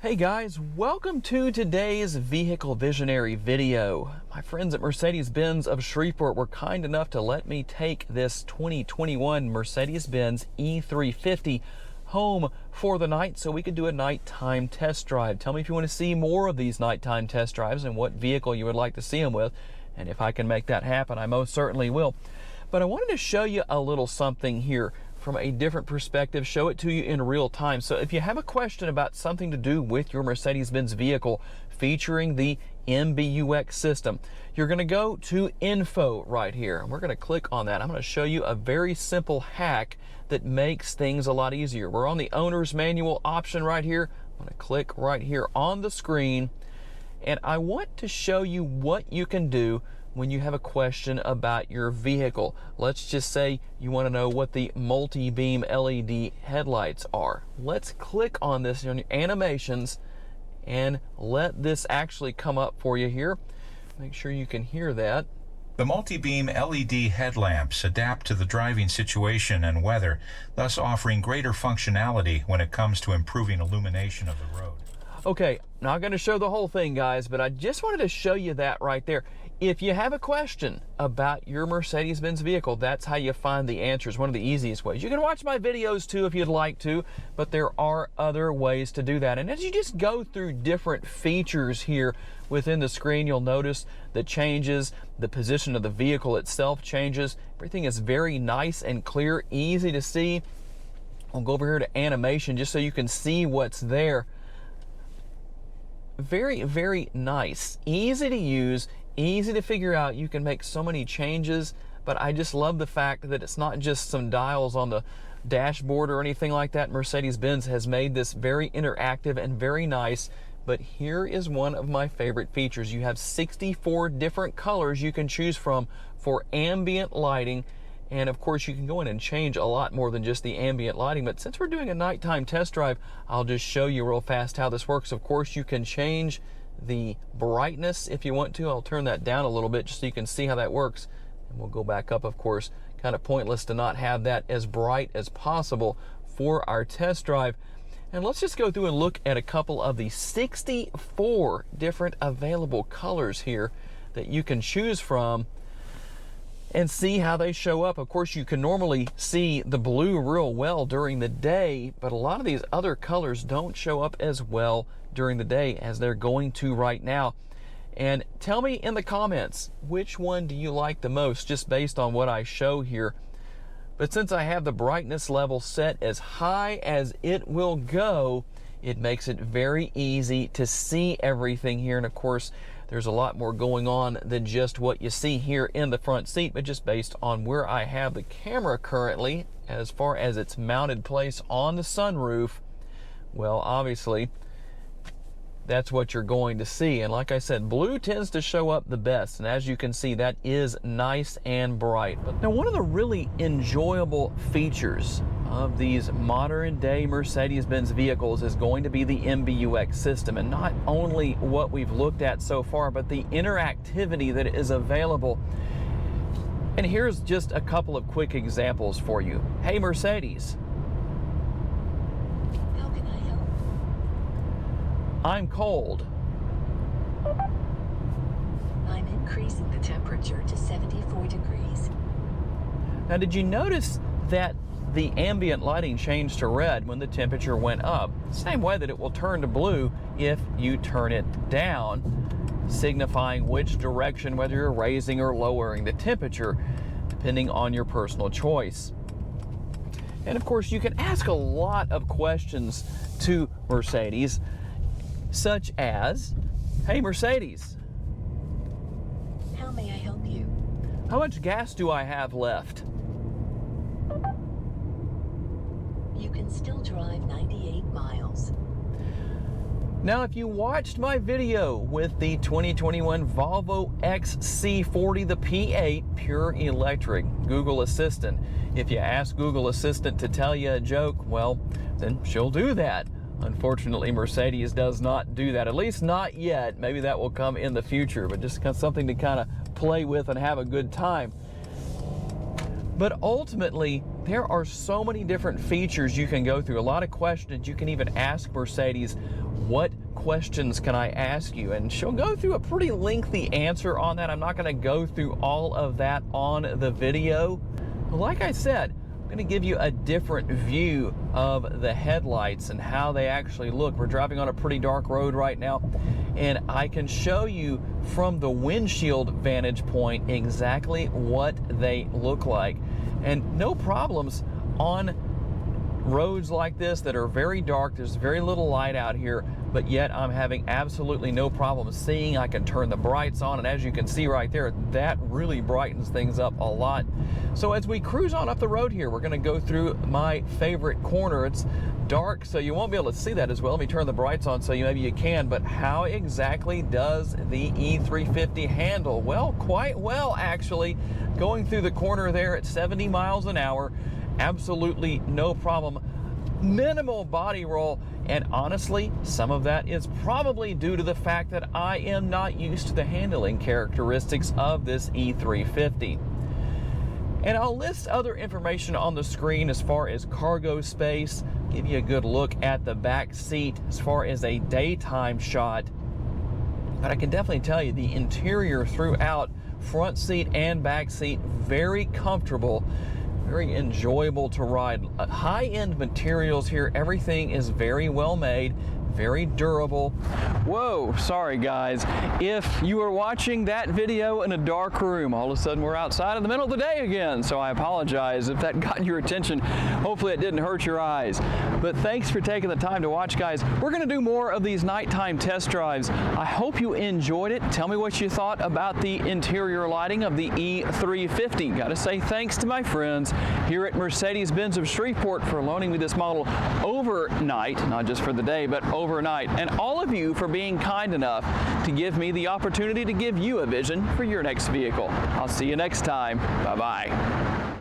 Hey guys, welcome to today's Vehicle Visionary video. My friends at Mercedes-Benz of Shreveport were kind enough to let me take this 2021 Mercedes-Benz E350 home for the night so we could do a nighttime test drive. Tell me if you want to see more of these nighttime test drives and what vehicle you would like to see them with. And if I can make that happen, I most certainly will. But I wanted to show you a little something here from a different perspective, show it to you in real time. So if you have a question about something to do with your Mercedes-Benz vehicle featuring the Mbux system, you're going to go to Info right here, and we're going to click on that. I'm going to show you a very simple hack that makes things a lot easier. We're on the owner's manual option right here. I'm going to click right here on the screen, and I want to show you what you can do when you have a question about your vehicle. Let's just say you want to know what the multi-beam LED headlights are. Let's click on this on your animations and let this actually come up for you here. Make sure you can hear that. The multi-beam LED headlamps adapt to the driving situation and weather, thus offering greater functionality when it comes to improving illumination of the road. Okay, not going to show the whole thing, guys, but I just wanted to show you that right there. If you have a question about your Mercedes-Benz vehicle, that's how you find the answers, one of the easiest ways. You can watch my videos too if you'd like to, but there are other ways to do that. And as you just go through different features here within the screen, you'll notice the changes, the position of the vehicle itself changes. Everything is very nice and clear, easy to see. I'll go over here to animation just so you can see what's there. Very, very nice, easy to use, easy to figure out. You can make so many changes, but I just love the fact that it's not just some dials on the dashboard or anything like that. Mercedes-Benz has made this very interactive and very nice. But here is one of my favorite features. You have 64 different colors you can choose from for ambient lighting. And of course, you can go in and change a lot more than just the ambient lighting. But since we're doing a nighttime test drive, I'll just show you real fast how this works. Of course, you can change the brightness if you want to. I'll turn that down a little bit just so you can see how that works. And we'll go back up, of course. Kind of pointless to not have that as bright as possible for our test drive. And let's just go through and look at a couple of the 64 different available colors here that you can choose from and see how they show up. Of course, you can normally see the blue real well during the day, but a lot of these other colors don't show up as well during the day as they're going to right now. And tell me in the comments, which one do you like the most, just based on what I show here. But since I have the brightness level set as high as it will go, it makes it very easy to see everything here. And of course, there's a lot more going on than just what you see here in the front seat, but just based on where I have the camera currently, as far as its mounted place on the sunroof, well, obviously, that's what you're going to see. And like I said, blue tends to show up the best. And as you can see, that is nice and bright. But now, one of the really enjoyable features of these modern day Mercedes-Benz vehicles is going to be the Mbux system. And not only what we've looked at so far, but the interactivity that is available. And here's just a couple of quick examples for you. Hey, Mercedes. I'm cold. I'm increasing the temperature to 74 degrees. Now, did you notice that the ambient lighting changed to red when the temperature went up? Same way that it will turn to blue if you turn it down, signifying which direction, whether you're raising or lowering the temperature, depending on your personal choice. And of course, you can ask a lot of questions to Mercedes, such as, hey Mercedes, how may I help you? How much gas do I have left? You can still drive 98 miles. Now, if you watched my video with the 2021 Volvo XC40, the P8 Pure Electric Google Assistant, if you ask Google Assistant to tell you a joke, well, then she'll do that. Unfortunately, Mercedes does not do that, at least not yet. Maybe that will come in the future, but just something to kind of play with and have a good time. But ultimately, there are so many different features you can go through, a lot of questions you can even ask Mercedes. what questions can I ask you? And she'll go through a pretty lengthy answer on that. I'm not going to go through all of that on the video. But like I said, I'm going to give you a different view of the headlights and how they actually look. We're driving on a pretty dark road right now, and I can show you from the windshield vantage point exactly what they look like. And no problems on roads like this that are very dark. There's very little light out here, but yet I'm having absolutely no problem seeing. I can turn the brights on, and as you can see right there, that really brightens things up a lot. So as we cruise on up the road here, we're going to go through my favorite corner. It's dark, so you won't be able to see that as well. Let me turn the brights on so maybe you can, but how exactly does the E350 handle? Well, quite well, actually. Going through the corner there at 70 miles an hour, absolutely no problem. Minimal body roll, and honestly, some of that is probably due to the fact that I am not used to the handling characteristics of this E350. And I'll list other information on the screen as far as cargo space, give you a good look at the back seat as far as a daytime shot. But I can definitely tell you the interior throughout, front seat and back seat, very comfortable, very enjoyable to ride. High-end materials here. Everything is very well made, very durable. Whoa, sorry guys. If you were watching that video in a dark room, all of a sudden we're outside in the middle of the day again, so I apologize if that got your attention. Hopefully it didn't hurt your eyes. But thanks for taking the time to watch, guys. We're gonna do more of these nighttime test drives. I hope you enjoyed it. Tell me what you thought about the interior lighting of the E350. Gotta say thanks to my friends here at Mercedes-Benz of Shreveport for loaning me this model overnight, not just for the day, but overnight, and all of you for being kind enough to give me the opportunity to give you a vision for your next vehicle. I'll see you next time. Bye-bye.